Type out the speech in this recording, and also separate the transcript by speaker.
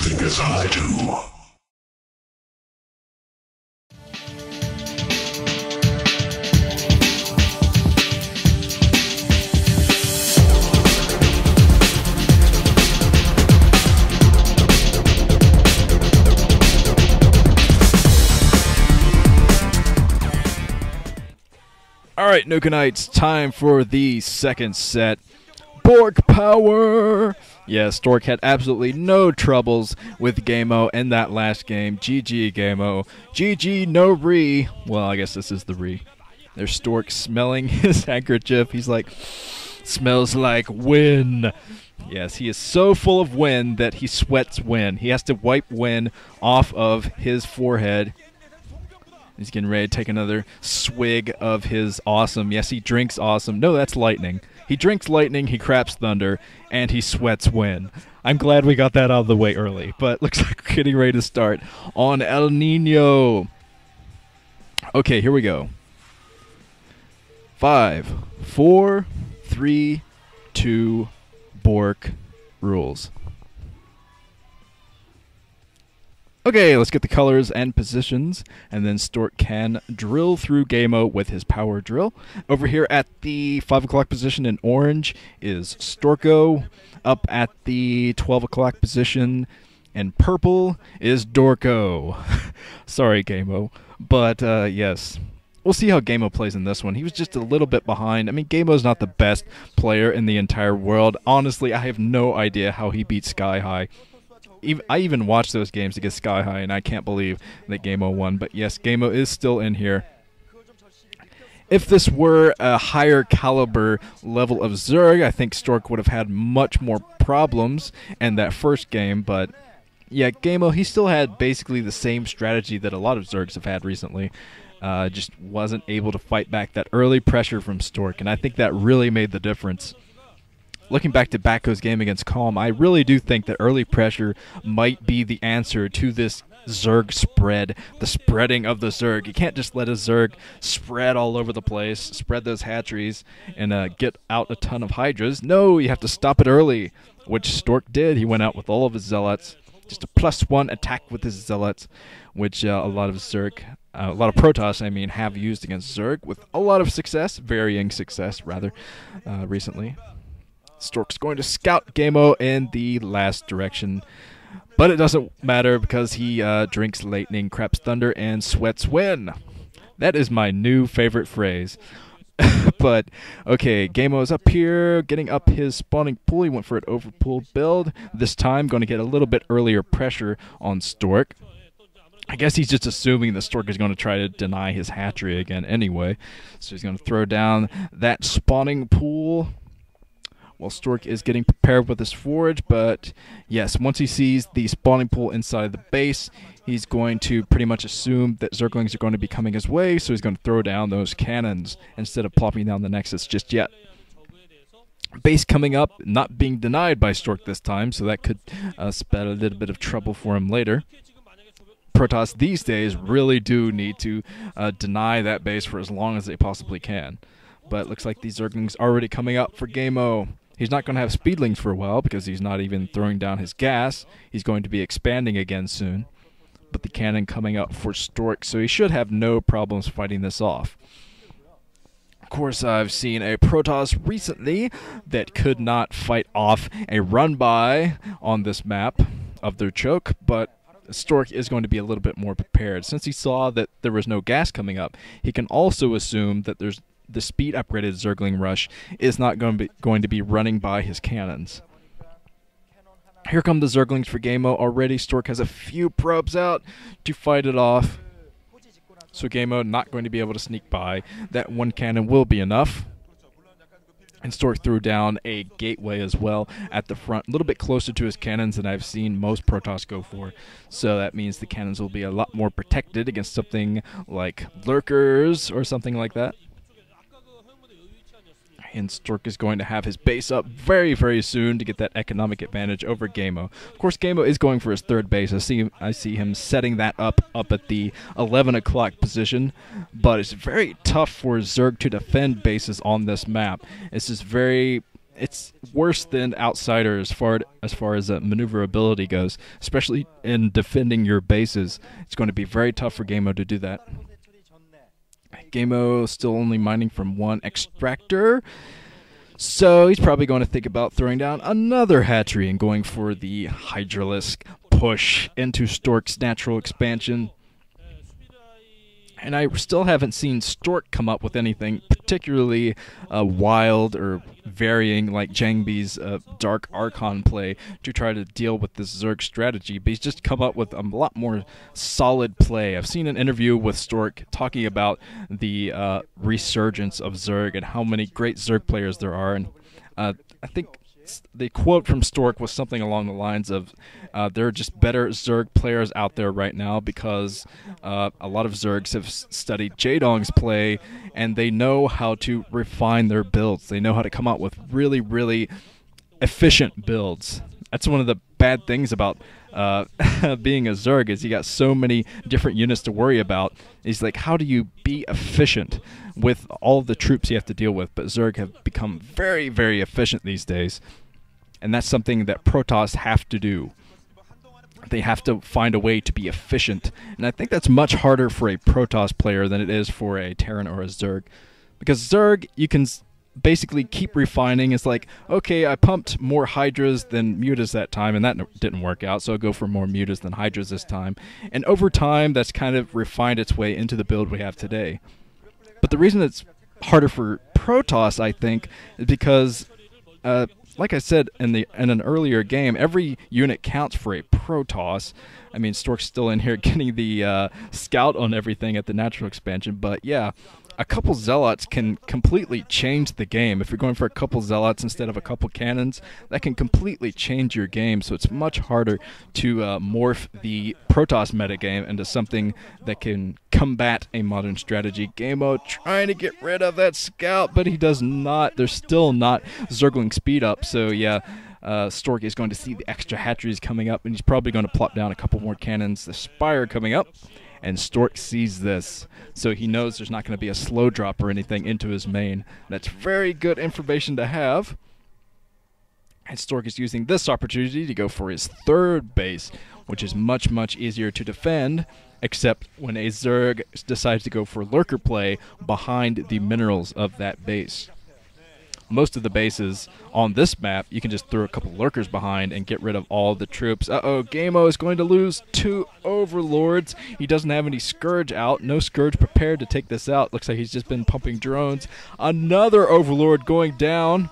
Speaker 1: think as I do.
Speaker 2: Alright, Nukenites, time for the second set. Bork power! Yeah, Stork had absolutely no troubles with GGaemo in that last game. GGaemo. GG no re. Well, I guess this is the re. There's Stork smelling his handkerchief. He's like, smells like wind. Yes, he is so full of wind that he sweats wind. He has to wipe wind off of his forehead. He's getting ready to take another swig of his awesome. Yes, he drinks awesome. No, that's lightning. He drinks lightning, he craps thunder, and he sweats wind. I'm glad we got that out of the way early, but looks like we're getting ready to start on El Nino. Okay, here we go. 5, 4, 3, 2, Bork rules. Okay, let's get the colors and positions, and then Stork can drill through GGaemo with his power drill. Over here at the 5 o'clock position in orange is Storko. Up at the 12 o'clock position in purple is Dorko. Sorry, GGaemo. But, yes. We'll see how GGaemo plays in this one. He was just a little bit behind. I mean, GGaemo's not the best player in the entire world. Honestly, I have no idea how he beat Sky High. I even watched those games against Sky High, and I can't believe that GGaemo won. But yes, GGaemo is still in here. If this were a higher caliber level of Zerg, I think Stork would have had much more problems in that first game. But yeah, GGaemo, he still had basically the same strategy that a lot of Zergs have had recently. Just wasn't able to fight back that early pressure from Stork, and I think that really made the difference. Looking back to Bako's game against Calm, I really do think that early pressure might be the answer to this Zerg spread, the spreading of the Zerg. You can't just let a Zerg spread all over the place, spread those hatcheries, and get out a ton of Hydras. No, you have to stop it early, which Stork did. He went out with all of his Zealots, just a +1 attack with his Zealots, which a lot of Protoss, I mean, have used against Zerg with a lot of success, varying success, rather, recently. Stork's going to scout GGaemo in the last direction, but it doesn't matter because he drinks lightning, craps thunder, and sweats wind. That is my new favorite phrase. But, okay, GGaemo is up here, getting up his spawning pool. He went for an overpool build. This time, going to get a little bit earlier pressure on Stork. I guess he's just assuming that Stork is going to try to deny his hatchery again anyway. So he's going to throw down that spawning pool while Stork is getting prepared with his forage. But yes, once he sees the spawning pool inside the base, he's going to pretty much assume that Zerglings are going to be coming his way, so he's going to throw down those cannons instead of plopping down the Nexus just yet. Base coming up, not being denied by Stork this time, so that could spell a little bit of trouble for him later. Protoss these days really do need to deny that base for as long as they possibly can. But it looks like these Zerglings are already coming up for GGaemo. He's not going to have Speedlings for a while because he's not even throwing down his gas. He's going to be expanding again soon. But the cannon coming up for Stork, so he should have no problems fighting this off. Of course, I've seen a Protoss recently that could not fight off a run-by on this map of their choke, but Stork is going to be a little bit more prepared. Since he saw that there was no gas coming up, he can also assume that the speed upgraded Zergling Rush is not going to be running by his cannons. Here come the Zerglings for GGaemo already. Stork has a few probes out to fight it off. So GGaemo not going to be able to sneak by. That one cannon will be enough. And Stork threw down a gateway as well at the front, a little bit closer to his cannons than I've seen most Protoss go for. So that means the cannons will be a lot more protected against something like lurkers or something like that. And Stork is going to have his base up very, very soon to get that economic advantage over GGaemo. Of course, GGaemo is going for his third base. I see him setting that up at the 11 o'clock position. But it's very tough for Zerg to defend bases on this map. It's just very it's worse than Outsider as far as maneuverability goes, especially in defending your bases. It's going to be very tough for GGaemo to do that. GGaemo still only mining from one extractor, so he's probably going to think about throwing down another hatchery and going for the Hydralisk push into Stork's natural expansion. And I still haven't seen Stork come up with anything particularly wild or varying like Jangbi's Dark Archon play to try to deal with this Zerg strategy, but he's just come up with a lot more solid play. I've seen an interview with Stork talking about the resurgence of Zerg and how many great Zerg players there are, and I think the quote from Stork was something along the lines of, there are just better Zerg players out there right now because a lot of Zergs have studied Jaedong's play, and they know how to refine their builds. They know how to come out with really, really efficient builds. That's one of the bad things about being a Zerg, is you got so many different units to worry about. It's like, how do you be efficient with all the troops you have to deal with? But Zerg have become very, very efficient these days, and that's something that Protoss have to do. They have to find a way to be efficient, and I think that's much harder for a Protoss player than it is for a Terran or a Zerg, because Zerg, you can basically keep refining. It's like, okay, I pumped more Hydras than Mutas that time, and that didn't work out, so I'll go for more Mutas than Hydras this time. And over time, that's kind of refined its way into the build we have today. But the reason it's harder for Protoss, I think, is because, like I said in an earlier game, every unit counts for a Protoss. I mean, Stork's still in here getting the scout on everything at the natural expansion, but yeah, a couple Zealots can completely change the game. If you're going for a couple Zealots instead of a couple cannons, that can completely change your game, so it's much harder to morph the Protoss metagame into something that can combat a modern strategy. GGaemo trying to get rid of that scout, but he does not. There's still not Zergling speed up, so yeah, Stork is going to see the extra hatcheries coming up, and he's probably going to plop down a couple more cannons. The Spire coming up, and Stork sees this, so he knows there's not going to be a slow drop or anything into his main. That's very good information to have. And Stork is using this opportunity to go for his third base, which is much, much easier to defend, except when a Zerg decides to go for lurker play behind the minerals of that base. Most of the bases on this map, you can just throw a couple lurkers behind and get rid of all the troops. Uh-oh, GGaemo is going to lose 2 overlords. He doesn't have any Scourge out. No Scourge prepared to take this out. Looks like he's just been pumping drones. Another overlord going down.